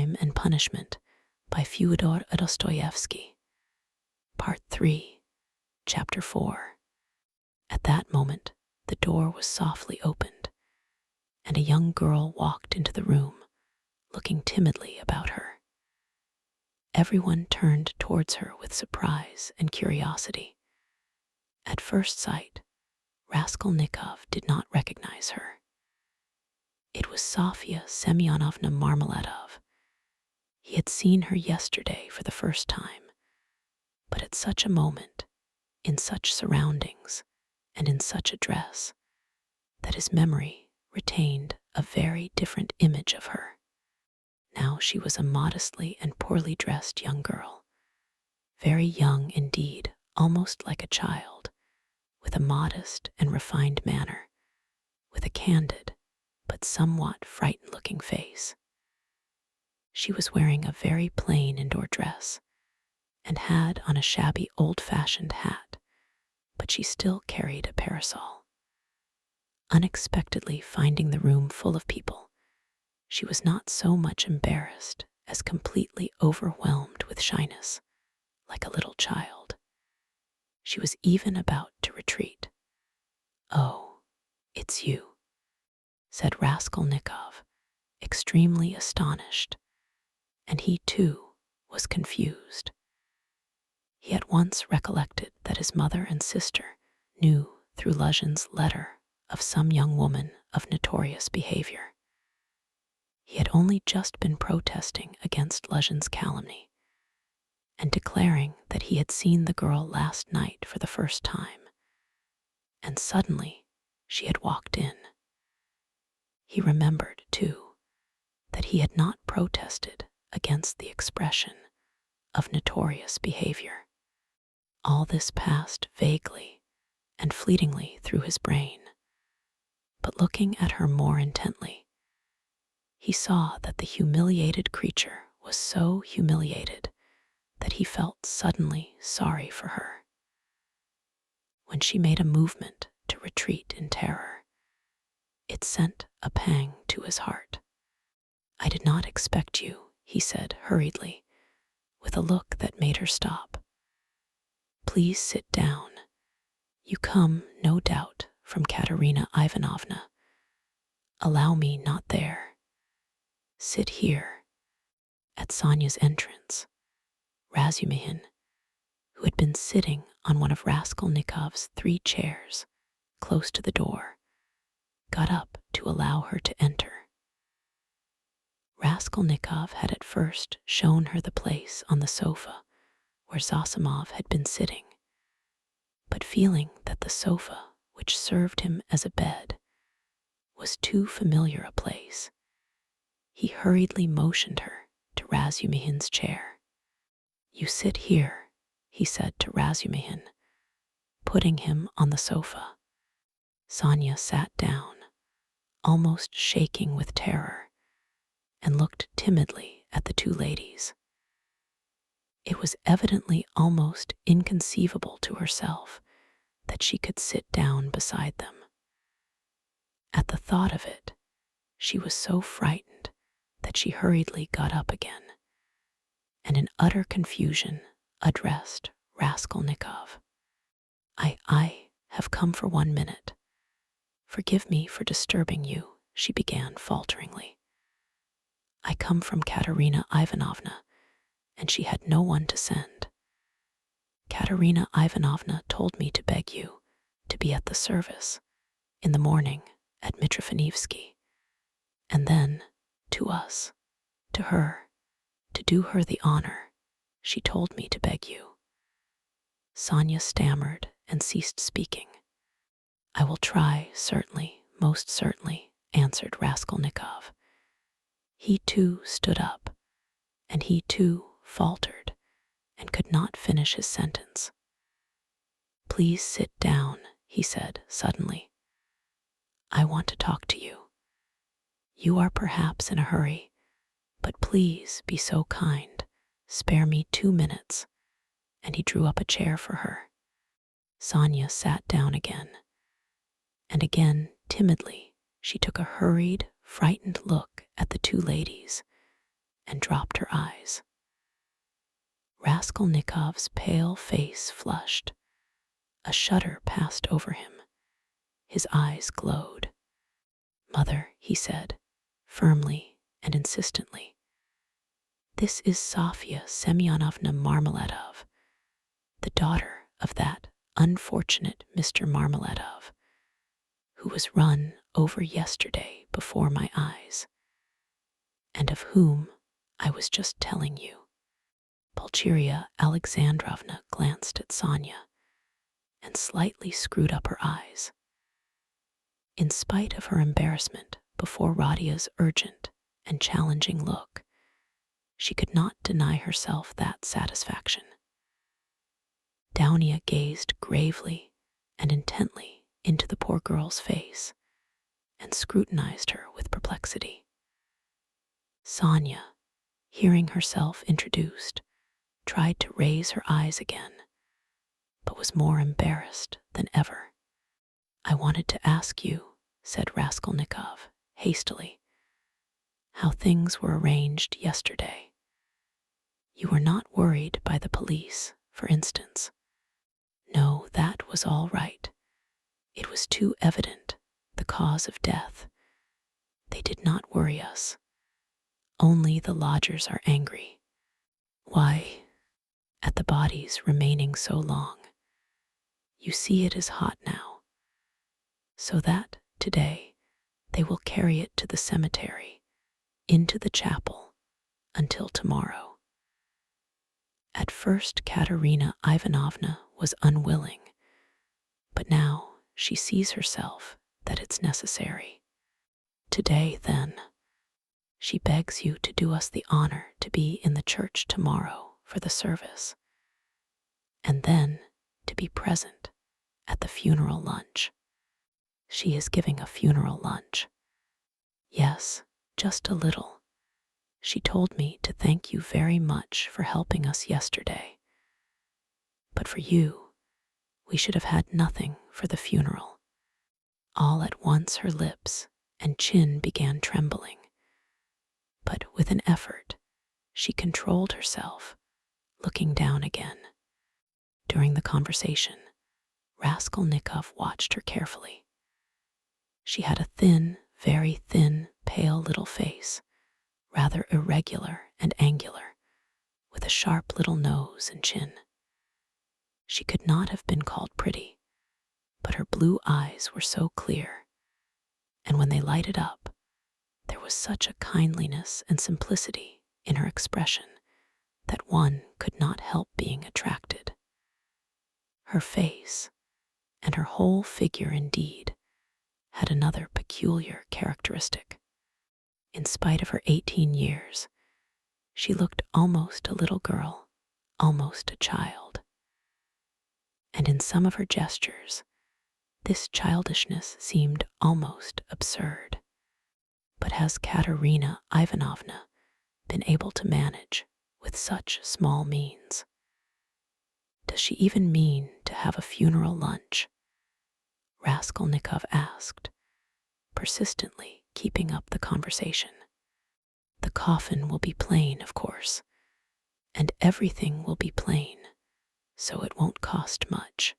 Crime and Punishment by Fyodor Dostoevsky. Part 3, Chapter 4. At that moment, the door was softly opened, and a young girl walked into the room, looking timidly about her. Everyone turned towards her with surprise and curiosity. At first sight, Raskolnikov did not recognize her. It was Sofya Semyonovna Marmeladov. He had seen her yesterday for the first time, but at such a moment, in such surroundings, and in such a dress, that his memory retained a very different image of her. Now she was a modestly and poorly dressed young girl, very young indeed, almost like a child, with a modest and refined manner, with a candid but somewhat frightened-looking face. She was wearing a very plain indoor dress and had on a shabby old-fashioned hat, but she still carried a parasol. Unexpectedly finding the room full of people, she was not so much embarrassed as completely overwhelmed with shyness, like a little child. She was even about to retreat. "Oh, it's you," said Raskolnikov, extremely astonished, and he too was confused. He at once recollected that his mother and sister knew through Luzhin's letter of some young woman of notorious behavior. He had only just been protesting against Luzhin's calumny and declaring that he had seen the girl last night for the first time, and suddenly she had walked in. He remembered, too, that he had not protested against the expression of notorious behavior. All this passed vaguely and fleetingly through his brain, but looking at her more intently, he saw that the humiliated creature was so humiliated that he felt suddenly sorry for her. When she made a movement to retreat in terror, it sent a pang to his heart. "I did not expect you," he said hurriedly, with a look that made her stop. "Please sit down. You come, no doubt, from Katerina Ivanovna. Allow me not there. Sit here." At Sonia's entrance, Razumihin, who had been sitting on one of Raskolnikov's 3 chairs close to the door, got up to allow her to enter. Raskolnikov had at first shown her the place on the sofa where Zosimov had been sitting, but feeling that the sofa, which served him as a bed, was too familiar a place, he hurriedly motioned her to Razumihin's chair. "You sit here," he said to Razumihin, putting him on the sofa. Sonia sat down, almost shaking with terror, and looked timidly at the 2 ladies. It was evidently almost inconceivable to herself that she could sit down beside them. At the thought of it, she was so frightened that she hurriedly got up again, and in utter confusion addressed Raskolnikov. I have come for 1 minute. Forgive me for disturbing you," she began falteringly. "I come from Katerina Ivanovna, and she had no one to send. Katerina Ivanovna told me to beg you to be at the service in the morning at Mitrofanivsky, and then to us, to her, to do her the honor. She told me to beg you." Sonia stammered and ceased speaking. "I will try, certainly, most certainly," answered Raskolnikov. He too stood up, and he too faltered and could not finish his sentence. "Please sit down," he said suddenly. "I want to talk to you. You are perhaps in a hurry, but please be so kind, spare me 2 minutes," and he drew up a chair for her. Sonia sat down again, and again timidly she took a hurried, frightened look at the 2 ladies, and dropped her eyes. Raskolnikov's pale face flushed. A shudder passed over him. His eyes glowed. "Mother," he said, firmly and insistently, "this is Sofya Semyonovna Marmeladov, the daughter of that unfortunate Mr. Marmeladov, who was run over yesterday before my eyes, and of whom I was just telling you." Pulcheria Alexandrovna glanced at Sonia and slightly screwed up her eyes. In spite of her embarrassment before Radia's urgent and challenging look, she could not deny herself that satisfaction. Downia gazed gravely and intently into the poor girl's face and scrutinized her with perplexity. Sonia, hearing herself introduced, tried to raise her eyes again, but was more embarrassed than ever. "I wanted to ask you," said Raskolnikov hastily, "how things were arranged yesterday. You were not worried by the police, for instance." "No, that was all right. It was too evident, the cause of death. They did not worry us. Only the lodgers are angry. Why, at the body's remaining so long. You see it is hot now. So that, today, they will carry it to the cemetery, into the chapel, until tomorrow." At first Katerina Ivanovna was unwilling, but now she sees herself that it's necessary. "Today, then, she begs you to do us the honor to be in the church tomorrow for the service, and then to be present at the funeral lunch." "She is giving a funeral lunch." "Yes, just a little. She told me to thank you very much for helping us yesterday. But for you, we should have had nothing for the funeral." All at once her lips and chin began trembling, but with an effort she controlled herself, looking down again. During the conversation, Raskolnikov watched her carefully. She had a thin, very thin, pale little face, rather irregular and angular, with a sharp little nose and chin. She could not have been called pretty, but her blue eyes were so clear, and when they lighted up, there was such a kindliness and simplicity in her expression that one could not help being attracted. Her face, and her whole figure indeed, had another peculiar characteristic. In spite of her 18 years, she looked almost a little girl, almost a child. And in some of her gestures, this childishness seemed almost absurd. But has Katerina Ivanovna been able to manage with such small means? Does she even mean to have a funeral lunch? Raskolnikov asked, persistently keeping up the conversation. "The coffin will be plain, of course, and everything will be plain, so it won't cost much.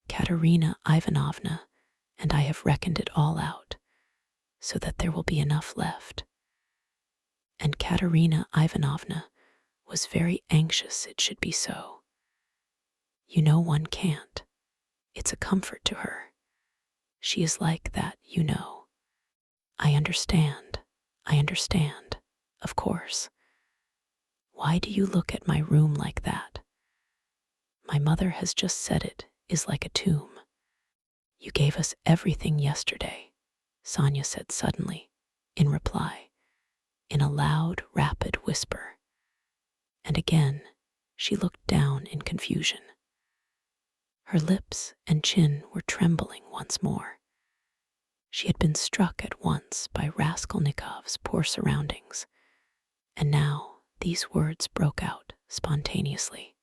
Katerina Ivanovna and I have reckoned it all out, so that there will be enough left. And Katerina Ivanovna was very anxious it should be so. You know one can't. It's a comfort to her. She is like that, you know. I understand, of course. Why do you look at my room like that? My mother has just said it is like a tomb. You gave us everything yesterday," Sonia said suddenly, in reply, in a loud, rapid whisper. And again, she looked down in confusion. Her lips and chin were trembling once more. She had been struck at once by Raskolnikov's poor surroundings, and now these words broke out spontaneously.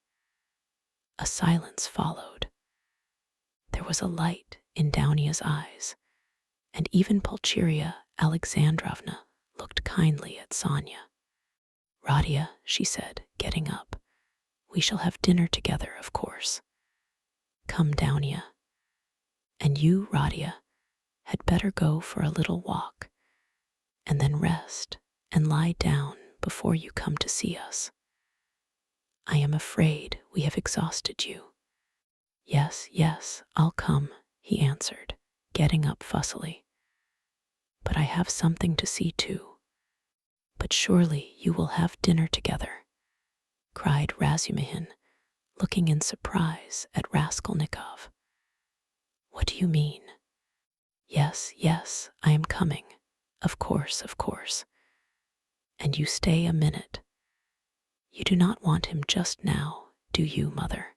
A silence followed. There was a light in Downia's eyes, and even Pulcheria Alexandrovna looked kindly at Sonia. Radia, she said, getting up. We shall have dinner together, of course. Come, Downia. And you, Radia, had better go for a little walk, and then rest and lie down before you come to see us. I am afraid we have exhausted you. Yes, yes, I'll come, he answered, getting up fussily. But I have something to see to. But surely you will have dinner together, cried Razumihin, looking in surprise at Raskolnikov. What do you mean? Yes, yes, I am coming. Of course, of course. And you stay a minute. You do not want him just now, do you, mother?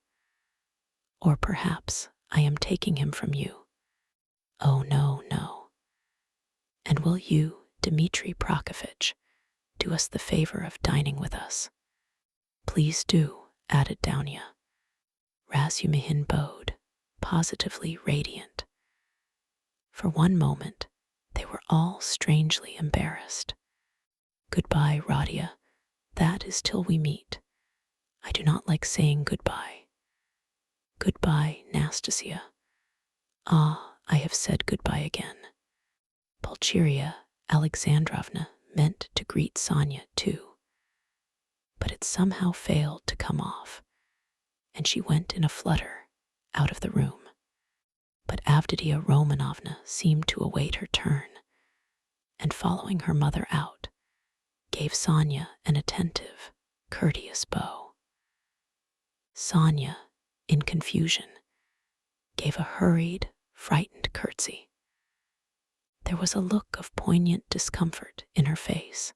Or perhaps I am taking him from you. Oh, no, no. And will you, Dmitri Prokofitch, do us the favor of dining with us? Please do, added Downia. Razumihin bowed, positively radiant. For one moment, they were all strangely embarrassed. Goodbye, Radia. That is till we meet. I do not like saying goodbye. Goodbye, Nastasia. Ah, I have said goodbye again. Pulcheria Alexandrovna meant to greet Sonia too, but it somehow failed to come off, and she went in a flutter out of the room. But Avditia Romanovna seemed to await her turn, and following her mother out, gave Sonia an attentive, courteous bow. Sonia, in confusion, gave a hurried, frightened curtsy. There was a look of poignant discomfort in her face,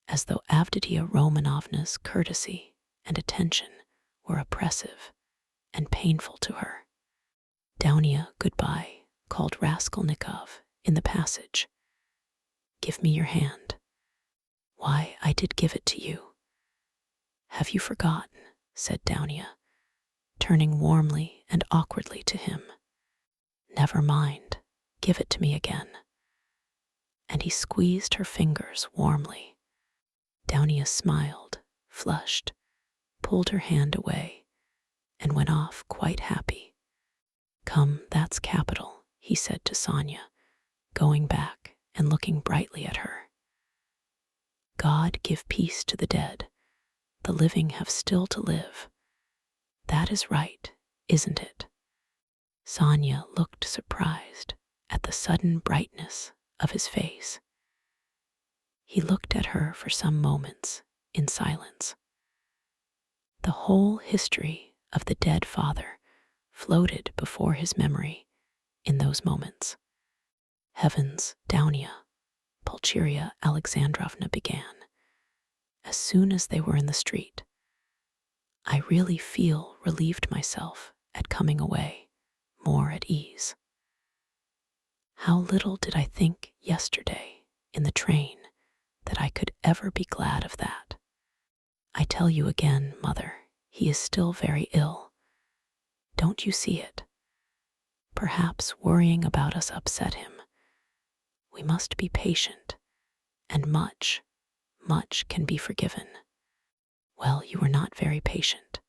as though Avditia Romanovna's courtesy and attention were oppressive and painful to her. Downia, goodbye, called Raskolnikov in the passage. Give me your hand. Why, I did give it to you. Have you forgotten? Said Downia, turning warmly and awkwardly to him. Never mind, give it to me again. And he squeezed her fingers warmly. Downia smiled, flushed, pulled her hand away, and went off quite happy. Come, that's capital, he said to Sonia, going back and looking brightly at her. God give peace to the dead. The living have still to live. That is right, isn't it? Sonia looked surprised at the sudden brightness of his face. He looked at her for some moments in silence. The whole history of the dead father floated before his memory in those moments. Heavens, Downia, Pulcheria Alexandrovna began, as soon as they were in the street. I really feel relieved myself at coming away, more at ease. How little did I think yesterday in the train that I could ever be glad of that. I tell you again, mother, he is still very ill. Don't you see it? Perhaps worrying about us upset him. We must be patient, and much, much can be forgiven. Well, you were not very patient.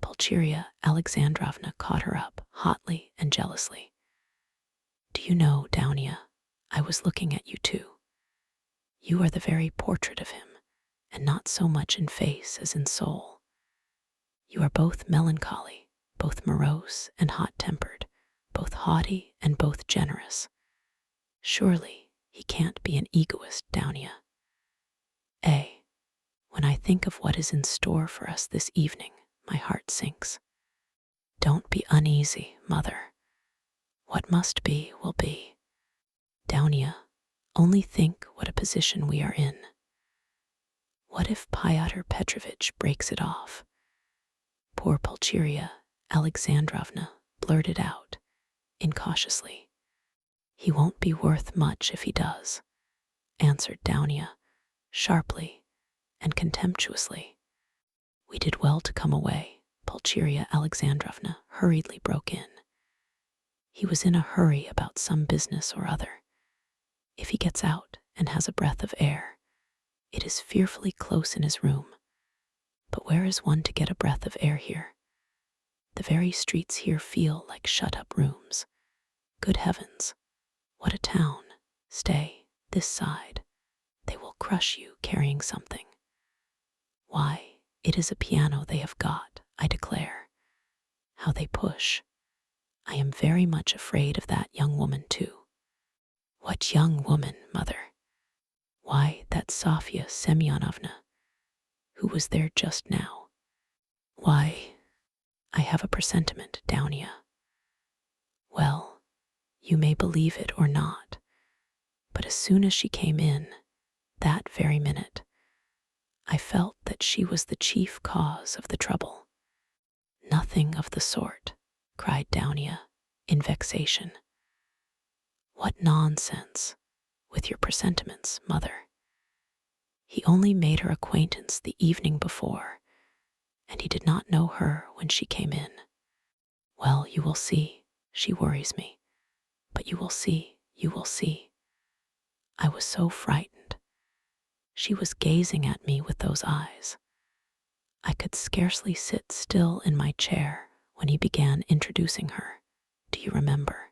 Pulcheria Alexandrovna caught her up hotly and jealously. Do you know, Downia, I was looking at you too. You are the very portrait of him, and not so much in face as in soul. You are both melancholy, both morose and hot-tempered, both haughty and both generous. Surely he can't be an egoist, Downia. When I think of what is in store for us this evening, my heart sinks. Don't be uneasy, mother. What must be, will be. Downia, only think what a position we are in. What if Pyotr Petrovitch breaks it off? Poor Pulcheria Alexandrovna blurted out, incautiously. He won't be worth much if he does, answered Downia, sharply and contemptuously. We did well to come away, Pulcheria Alexandrovna hurriedly broke in. He was in a hurry about some business or other. If he gets out and has a breath of air, It is fearfully close in his room. But where is one to get a breath of air here? The very streets here feel like shut-up rooms. Good heavens, what a town. Stay, this side. They will crush you carrying something. Why, it is a piano they have got, I declare. How they push. I am very much afraid of that young woman, too. What young woman, mother? Why, that Sofya Semyonovna, who was there just now. Why, I have a presentiment, Downia. Well, you may believe it or not, but as soon as she came in, that very minute, I felt that she was the chief cause of the trouble. Nothing of the sort, cried Downia, in vexation. What nonsense, with your presentiments, mother. He only made her acquaintance the evening before, and he did not know her when she came in. Well, you will see, she worries me. But you will see, you will see. I was so frightened. She was gazing at me with those eyes. I could scarcely sit still in my chair when he began introducing her. Do you remember?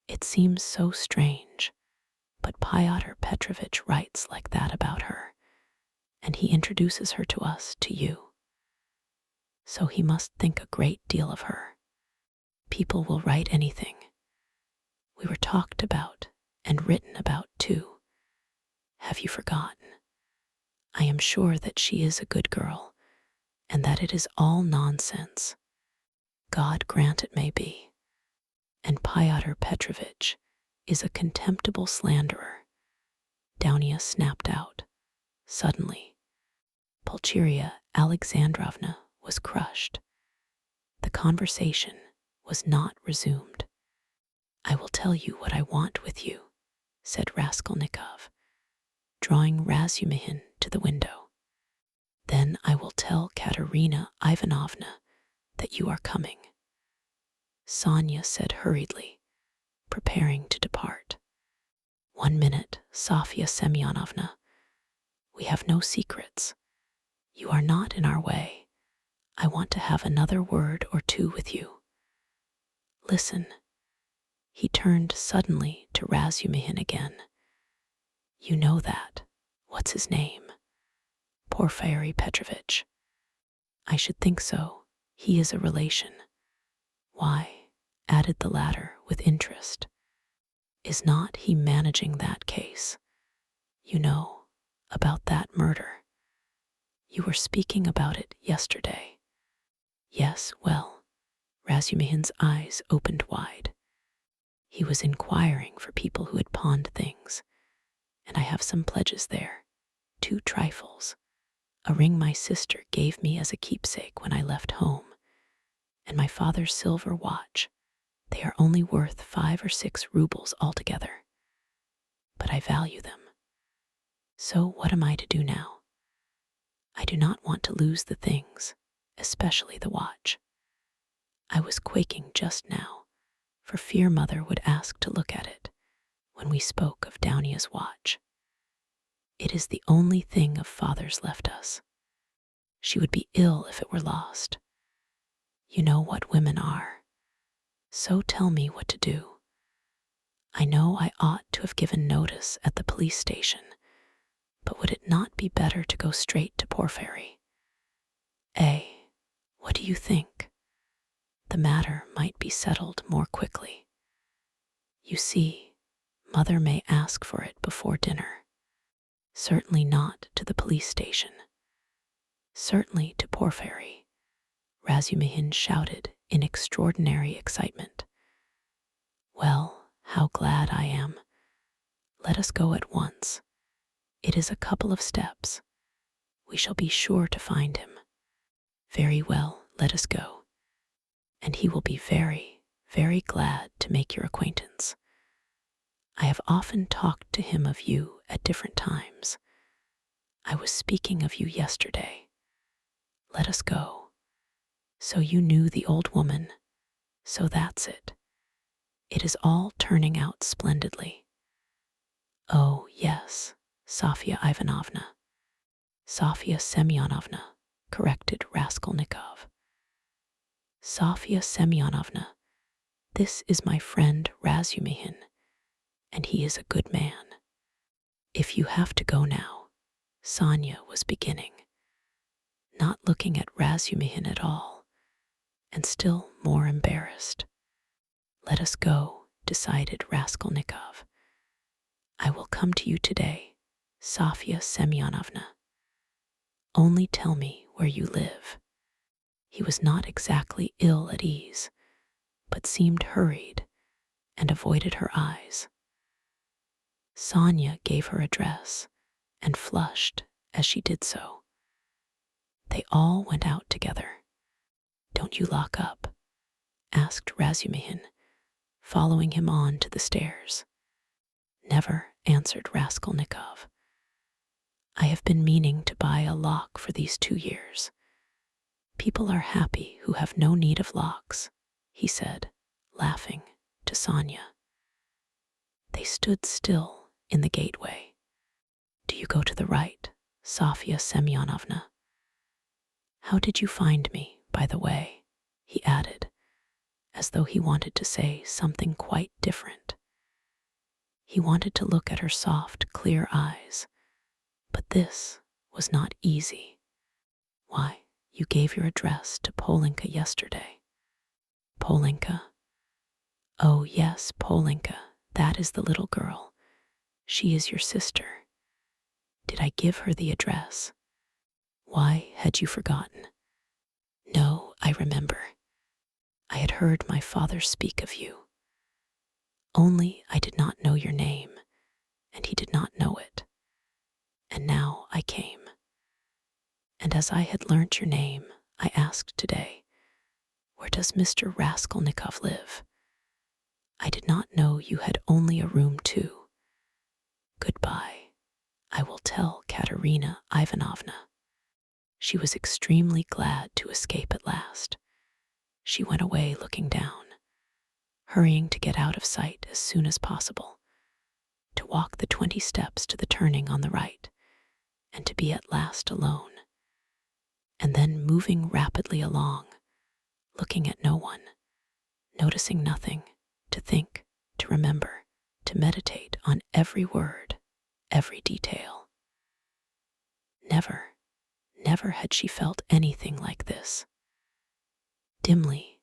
It seems so strange, but Fyodor Petrovitch writes like that about her, and he introduces her to us, to you. So he must think a great deal of her. People will write anything. We were talked about and written about, too. Have you forgotten? I am sure that she is a good girl, and that it is all nonsense. God grant it may be. And Fyodor Petrovitch is a contemptible slanderer. Downia snapped out. Suddenly, Pulcheria Alexandrovna was crushed. The conversation was not resumed. I will tell you what I want with you, said Raskolnikov, drawing Razumihin to the window. Then I will tell Katerina Ivanovna that you are coming. Sonia said hurriedly, preparing to depart. 1 minute, Sofya Semyonovna. We have no secrets. You are not in our way. I want to have another word or two with you. Listen. He turned suddenly to Razumihin again. You know that. What's his name? Porfiry Petrovitch. I should think so. He is a relation. Why, added the latter with interest, is not he managing that case? You know, about that murder. You were speaking about it yesterday. Yes, well, Razumihin's eyes opened wide. He was inquiring for people who had pawned things, and I have some pledges there, 2 trifles. A ring my sister gave me as a keepsake when I left home, and my father's silver watch. They are only worth 5 or 6 rubles altogether. But I value them. So what am I to do now? I do not want to lose the things, especially the watch. I was quaking just now, for fear Mother would ask to look at it when we spoke of Downia's watch. It is the only thing of Father's left us. She would be ill if it were lost. You know what women are. So tell me what to do. I know I ought to have given notice at the police station, but would it not be better to go straight to Porfiry? What do you think? The matter might be settled more quickly. You see, Mother may ask for it before dinner. Certainly not to the police station. Certainly to Porfiry, Razumihin shouted in extraordinary excitement. Well, how glad I am. Let us go at once. It is a couple of steps. We shall be sure to find him. Very well, let us go. And he will be very, very glad to make your acquaintance. I have often talked to him of you at different times. I was speaking of you yesterday. Let us go. So you knew the old woman. So that's it. It is all turning out splendidly. Oh, yes, Sofia Ivanovna. Sofia Semyonovna, corrected Raskolnikov. Sofia Semyonovna, this is my friend Razumihin, and he is a good man. If you have to go now, Sonya was beginning, not looking at Razumihin at all, and still more embarrassed. Let us go, decided Raskolnikov. I will come to you today, Sofia Semyonovna. Only tell me where you live. He was not exactly ill at ease, but seemed hurried and avoided her eyes. Sonya gave her address and flushed as she did so. They all went out together. Don't you lock up? Asked Razumihin, following him on to the stairs. Never, answered Raskolnikov. I have been meaning to buy a lock for these 2 years. People are happy who have no need of locks, he said, laughing, to Sonya. They stood still in the gateway. Do you go to the right, Sofia Semyonovna? How did you find me, by the way? He added, as though he wanted to say something quite different. He wanted to look at her soft, clear eyes, but this was not easy. Why, you gave your address to Polenka yesterday. Polenka? Oh, yes, Polenka, that is the little girl. She is your sister. Did I give her the address? Why had you forgotten? No, I remember. I had heard my father speak of you. Only I did not know your name, and he did not know it. And now I came. And as I had learnt your name, I asked today, where does Mr. Raskolnikov live? I did not know you had only a room too. Goodbye. I will tell Katerina Ivanovna. She was extremely glad to escape at last. She went away looking down, hurrying to get out of sight as soon as possible, to walk the 20 steps to the turning on the right, and to be at last alone, and then moving rapidly along, looking at no one, noticing nothing, to think, to remember, to meditate on every word, every detail. Never had she felt anything like this. Dimly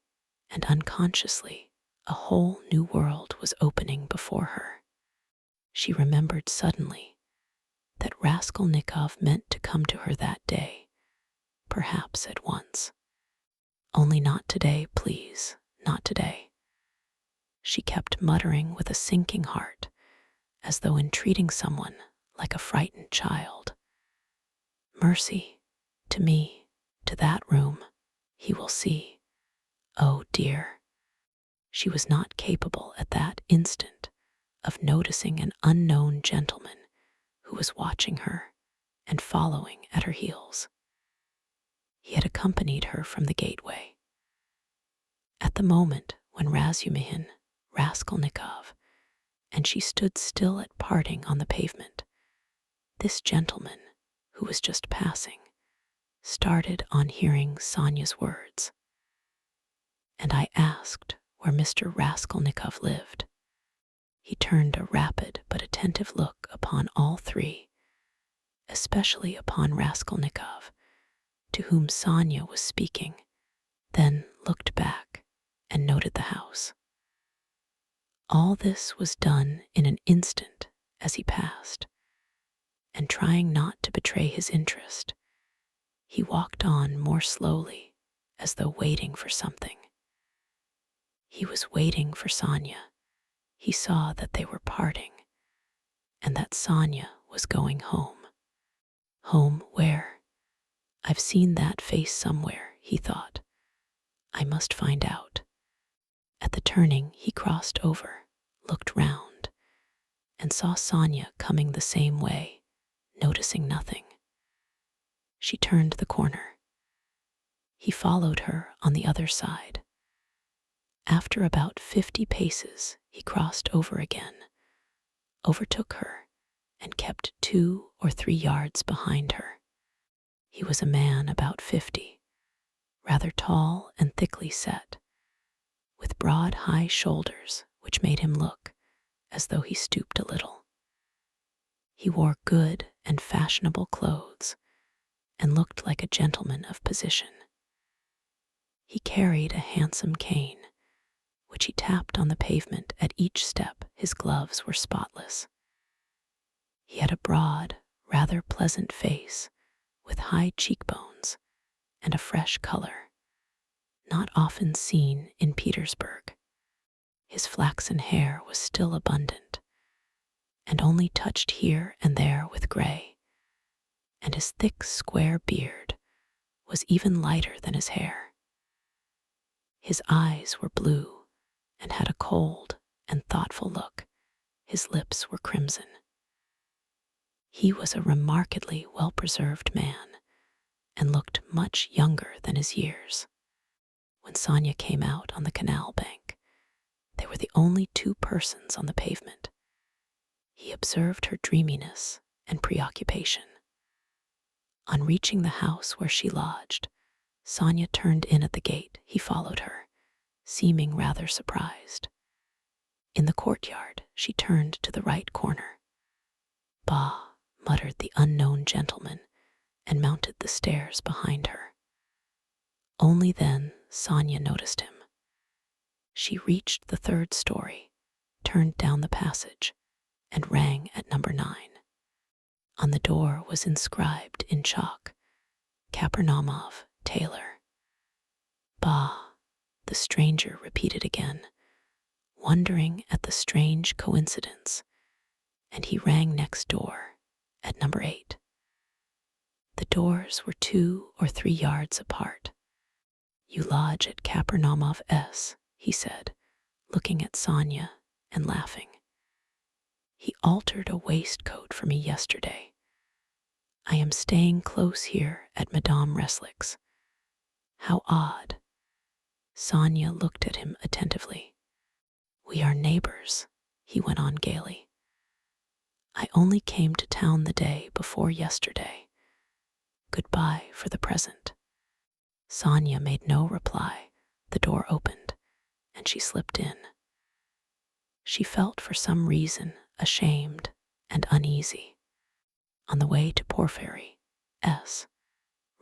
and unconsciously, a whole new world was opening before her. She remembered suddenly that Raskolnikov meant to come to her that day, perhaps at once. Only not today, please, not today. She kept muttering with a sinking heart, as though entreating someone like a frightened child. Mercy, to me, to that room, he will see. Oh dear. She was not capable at that instant of noticing an unknown gentleman who was watching her and following at her heels. He had accompanied her from the gateway. At the moment when Razumihin, Raskolnikov, and she stood still at parting on the pavement, this gentleman, who was just passing, started on hearing Sonya's words. And I asked where Mr. Raskolnikov lived. He turned a rapid but attentive look upon all three, especially upon Raskolnikov, to whom Sonya was speaking, then looked back and noted the house. All this was done in an instant as he passed, and trying not to betray his interest, he walked on more slowly, as though waiting for something. He was waiting for Sonya. He saw that they were parting, and that Sonya was going home. Home where? I've seen that face somewhere, he thought. I must find out. At the turning, he crossed over, looked round, and saw Sonya coming the same way, noticing nothing. She turned the corner. He followed her on the other side. After about 50 paces, he crossed over again, overtook her, and kept 2 or 3 yards behind her. He was a man about 50, rather tall and thickly set, with broad, high shoulders which made him look as though he stooped a little. He wore good and fashionable clothes and looked like a gentleman of position. He carried a handsome cane, which he tapped on the pavement at each step. His gloves were spotless. He had a broad, rather pleasant face with high cheekbones and a fresh color, not often seen in Petersburg. His flaxen hair was still abundant, and only touched here and there with gray, and his thick, square beard was even lighter than his hair. His eyes were blue and had a cold and thoughtful look. His lips were crimson. He was a remarkably well-preserved man and looked much younger than his years. When Sonia came out on the canal bank, they were the only 2 persons on the pavement. He observed her dreaminess and preoccupation. On reaching the house where she lodged, Sonia turned in at the gate. He followed her, seeming rather surprised. In the courtyard, she turned to the right corner. "Bah," muttered the unknown gentleman, and mounted the stairs behind her. Only then Sonia noticed him. She reached the 3rd story, turned down the passage, and rang at number 9. On the door was inscribed in chalk, "Kapernaumov, Tailor." "Bah," the stranger repeated again, wondering at the strange coincidence, and he rang next door, at number 8. The doors were 2 or 3 yards apart. "You lodge at Kapernaumov S," he said, looking at Sonia and laughing. "He altered a waistcoat for me yesterday. I am staying close here at Madame Reslick's. How odd." Sonia looked at him attentively. "We are neighbors," he went on gaily. "I only came to town the day before yesterday. Goodbye for the present." Sonia made no reply. The door opened, and she slipped in. She felt for some reason ashamed and uneasy. On the way to Porfiry S,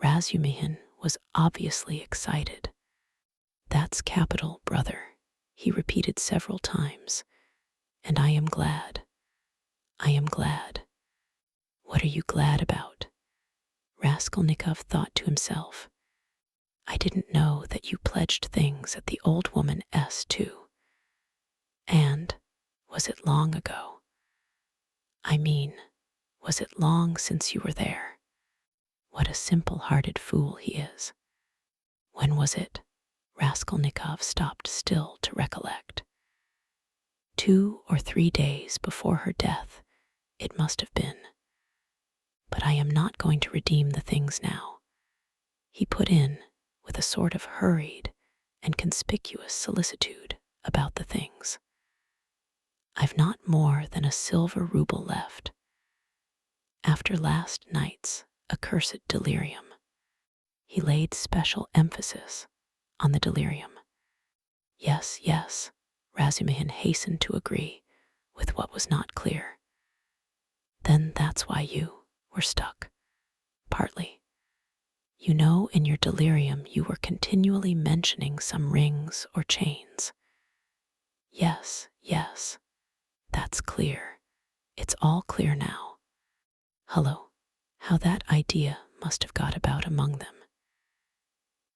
Razumihin was obviously excited. "That's capital, brother," he repeated several times, "and I am glad. I am glad." "What are you glad about?" Raskolnikov thought to himself. "I didn't know that you pledged things at the old woman S too. And was it long ago? I mean, was it long since you were there? What a simple-hearted fool he is. When was it?" Raskolnikov stopped still to recollect. 2 or 3 days before her death, it must have been. "But I am not going to redeem the things now," he put in, with a sort of hurried and conspicuous solicitude about the things. "I've not more than a silver ruble left. After last night's accursed delirium." He laid special emphasis on the delirium. "Yes, yes," Razumihin hastened to agree with what was not clear. "Then that's why you were stuck." "Partly. You know, in your delirium you were continually mentioning some rings or chains." "Yes, yes. That's clear. It's all clear now. Hullo, how that idea must have got about among them.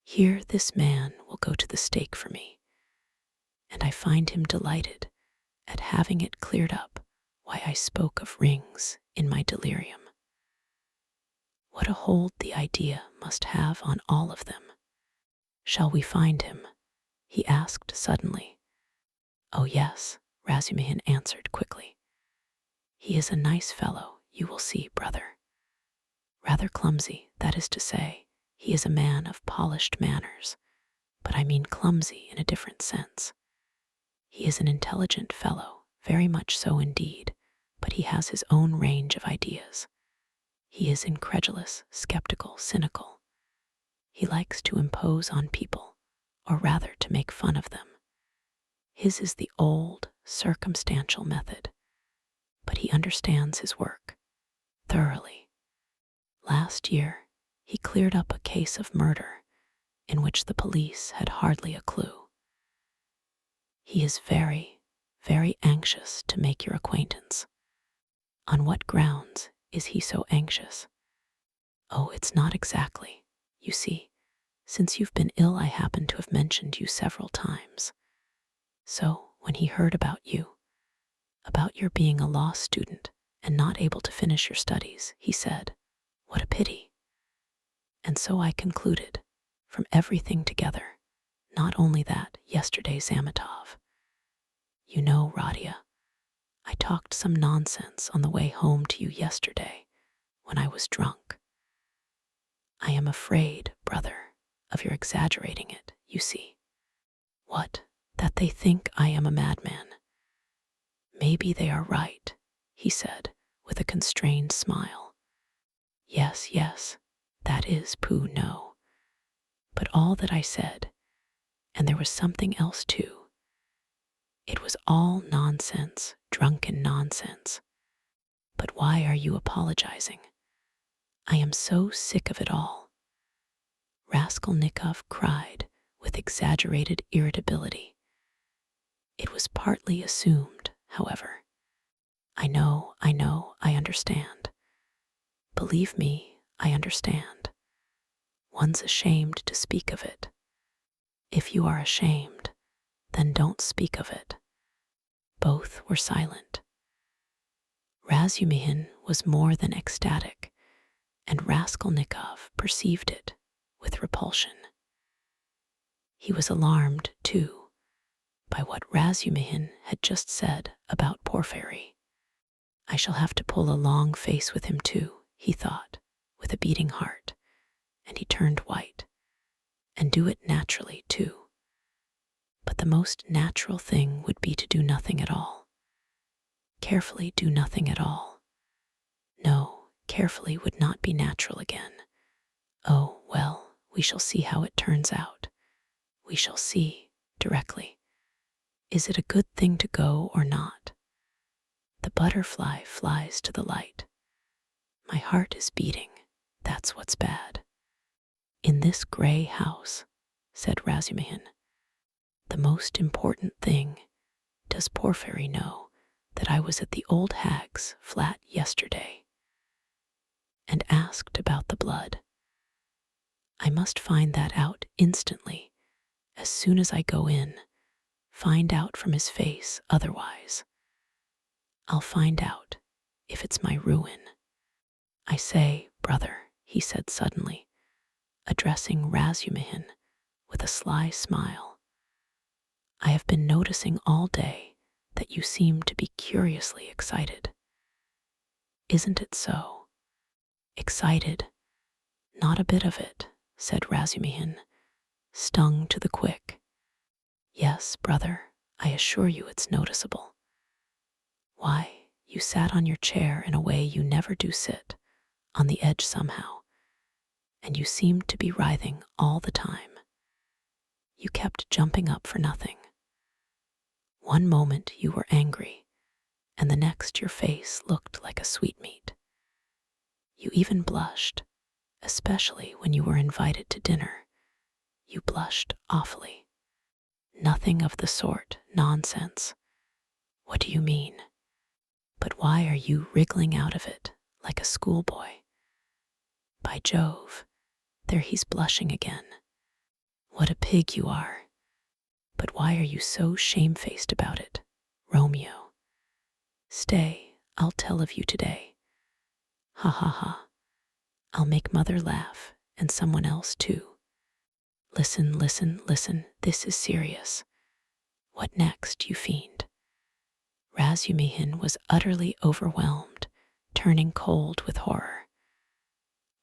Here this man will go to the stake for me, and I find him delighted at having it cleared up why I spoke of rings in my delirium. What a hold the idea must have on all of them. Shall we find him?" he asked suddenly. "Oh yes," Razumihin answered quickly. "He is a nice fellow, you will see, brother. Rather clumsy, that is to say, he is a man of polished manners, but I mean clumsy in a different sense. He is an intelligent fellow, very much so indeed, but he has his own range of ideas. He is incredulous, skeptical, cynical. He likes to impose on people, or rather to make fun of them. His is the old, circumstantial method, but he understands his work thoroughly. Last year, he cleared up a case of murder in which the police had hardly a clue. He is very, very anxious to make your acquaintance. On what grounds is he so anxious? Oh, it's not exactly. You see, since you've been ill, I happen to have mentioned you several times. So, when he heard about you, about your being a law student and not able to finish your studies, he said, "What a pity." And so I concluded, from everything together, not only that, yesterday Zametov. You know, Radia, I talked some nonsense on the way home to you yesterday when I was drunk. I am afraid, brother, of your exaggerating it, you see. What? That they think I am a madman. Maybe they are right, he said, with a constrained smile. Yes, yes, that is pooh, no. But all that I said, and there was something else too. It was all nonsense, drunken nonsense. But why are you apologizing? I am so sick of it all. Raskolnikov cried with exaggerated irritability. It was partly assumed, however. I know, I understand. Believe me, I understand. One's ashamed to speak of it. If you are ashamed, then don't speak of it. Both were silent. Razumihin was more than ecstatic, and Raskolnikov perceived it with repulsion. He was alarmed, too, by what Razumihin had just said about Porfiry. I shall have to pull a long face with him too, he thought, with a beating heart, and he turned white, and do it naturally too. But the most natural thing would be to do nothing at all. Carefully do nothing at all. No, carefully would not be natural again. Oh, well, we shall see how it turns out. We shall see, directly. Is it a good thing to go or not? The butterfly flies to the light. My heart is beating, that's what's bad. In this gray house, said Razumihin, the most important thing, does Porfiry know that I was at the old hag's flat yesterday and asked about the blood? I must find that out instantly, as soon as I go in, find out from his face otherwise. I'll find out if it's my ruin. I say, brother, he said suddenly, addressing Razumihin with a sly smile. I have been noticing all day that you seem to be curiously excited. Isn't it so? Excited? Not a bit of it, said Razumihin, stung to the quick. Yes, brother, I assure you it's noticeable. Why, you sat on your chair in a way you never do sit, on the edge somehow, and you seemed to be writhing all the time. You kept jumping up for nothing. One moment you were angry, and the next your face looked like a sweetmeat. You even blushed, especially when you were invited to dinner. You blushed awfully. Nothing of the sort, nonsense. What do you mean? But why are you wriggling out of it like a schoolboy? By Jove, there he's blushing again. What a pig you are. But why are you so shamefaced about it, Romeo? Stay, I'll tell of you today. Ha ha ha. I'll make mother laugh, and someone else too. Listen, listen, listen, this is serious. What next, you fiend? Razumihin was utterly overwhelmed, turning cold with horror.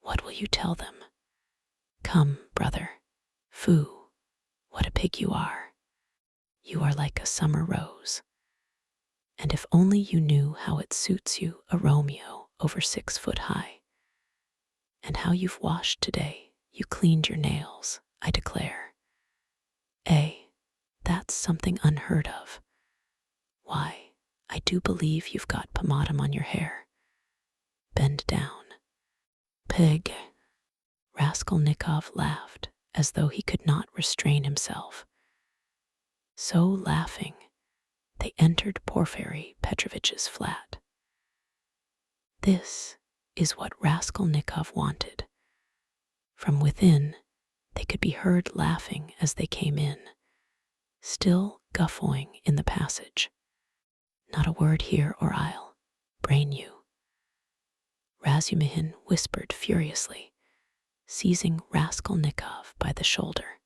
What will you tell them? Come, brother. Foo, what a pig you are. You are like a summer rose. And if only you knew how it suits you, a Romeo over 6 foot high. And how you've washed today, you cleaned your nails, I declare. That's something unheard of. Why, I do believe you've got pomatum on your hair. Bend down. Pig. Raskolnikov laughed as though he could not restrain himself. So laughing, they entered Porfiry Petrovitch's flat. This is what Raskolnikov wanted. From within, they could be heard laughing as they came in, still guffawing in the passage. Not a word here or I'll brain you, Razumihin whispered furiously, seizing Raskolnikov by the shoulder.